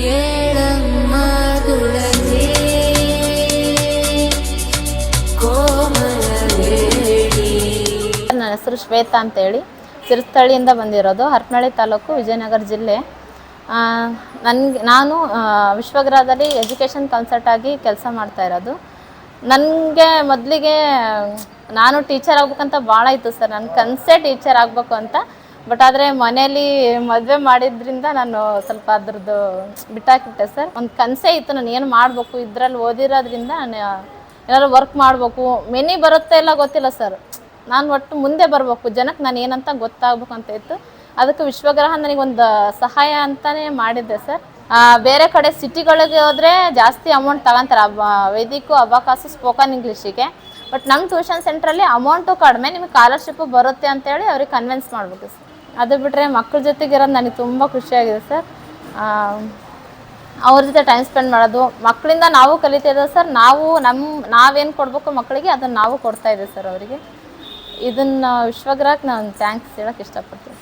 ಏಳಮ್ಮ ತುಳಸಿ ಕೋಮಲವೇಣಿ. ನನ್ನ ಹೆಸರು ಶ್ವೇತಾ ಅಂತೇಳಿ ಸಿರಸ್ಥಳ್ಳಿಯಿಂದ ಬಂದಿರೋದು, ಹರಪನಹಳ್ಳಿ ತಾಲೂಕು, ವಿಜಯನಗರ ಜಿಲ್ಲೆ. ನಾನು ವಿಶ್ವಗ್ರಹದಲ್ಲಿ ಎಜುಕೇಷನ್ ಕನ್ಸಲ್ಟ್ ಆಗಿ ಕೆಲಸ ಮಾಡ್ತಾ ಇರೋದು. ನನಗೆ ಮೊದಲಿಗೆ ನಾನು ಟೀಚರ್ ಆಗ್ಬೇಕಂತ ಭಾಳ ಇತ್ತು ಸರ್, ನನ್ನ ಕನಸೇ ಟೀಚರ್ ಆಗಬೇಕು ಅಂತ. ಬಟ್ ಆದರೆ ಮನೇಲಿ ಮದುವೆ ಮಾಡಿದ್ರಿಂದ ನಾನು ಸ್ವಲ್ಪ ಅದ್ರದ್ದು ಬಿಟ್ಟಾಕಿಟ್ಟೆ ಸರ್. ಒಂದು ಕನಸೇ ಇತ್ತು, ನಾನು ಏನು ಮಾಡಬೇಕು, ಇದರಲ್ಲಿ ಓದಿರೋದ್ರಿಂದ ನಾನು ಏನಾದ್ರು ವರ್ಕ್ ಮಾಡಬೇಕು. ಮೆನಿ ಬರುತ್ತೆ ಎಲ್ಲ ಗೊತ್ತಿಲ್ಲ ಸರ್, ನಾನು ಒಟ್ಟು ಮುಂದೆ ಬರಬೇಕು, ಜನಕ್ಕೆ ನಾನು ಏನಂತ ಗೊತ್ತಾಗಬೇಕು ಅಂತ ಇತ್ತು. ಅದಕ್ಕೆ ವಿಶ್ವಗ್ರಹ ನನಗೊಂದು ಸಹಾಯ ಅಂತಲೇ ಮಾಡಿದ್ದೆ ಸರ್. ಬೇರೆ ಕಡೆ ಸಿಟಿಗಳಿಗೆ ಹೋದರೆ ಜಾಸ್ತಿ ಅಮೌಂಟ್ ತಗೊತಾರೆ, ವೇದಿಕು, ಅಬಕಾಸು, ಸ್ಪೋಕನ್ ಇಂಗ್ಲೀಷಿಗೆ. ಬಟ್ ನಮ್ಮ ಟ್ಯೂಷನ್ ಸೆಂಟ್ರಲ್ಲಿ ಅಮೌಂಟು ಕಡಿಮೆ, ನಿಮಗೆ ಸ್ಕಾಲರ್ಶಿಪ್ಪು ಬರುತ್ತೆ ಅಂತೇಳಿ ಅವ್ರಿಗೆ ಕನ್ವಿನ್ಸ್ ಮಾಡಬೇಕು ಸರ್. ಅದು ಬಿಟ್ಟರೆ ಮಕ್ಕಳ ಜೊತೆಗಿರೋದು ನನಗೆ ತುಂಬ ಖುಷಿಯಾಗಿದೆ ಸರ್. ಅವ್ರ ಜೊತೆ ಟೈಮ್ ಸ್ಪೆಂಡ್ ಮಾಡೋದು, ಮಕ್ಕಳಿಂದ ನಾವು ಕಲಿತಿದ್ದೇವೆ ಸರ್. ನಾವೇನು ಕೊಡಬೇಕು ಮಕ್ಕಳಿಗೆ ಅದನ್ನು ನಾವು ಕೊಡ್ತಾಯಿದ್ದೇವೆ ಸರ್ ಅವರಿಗೆ. ಇದನ್ನು ವಿಶ್ವಗ್ರಹಕ್ಕೆ ನಾನು ಥ್ಯಾಂಕ್ಸ್ ಹೇಳೋಕ್ಕೆ ಇಷ್ಟಪಡ್ತೀನಿ.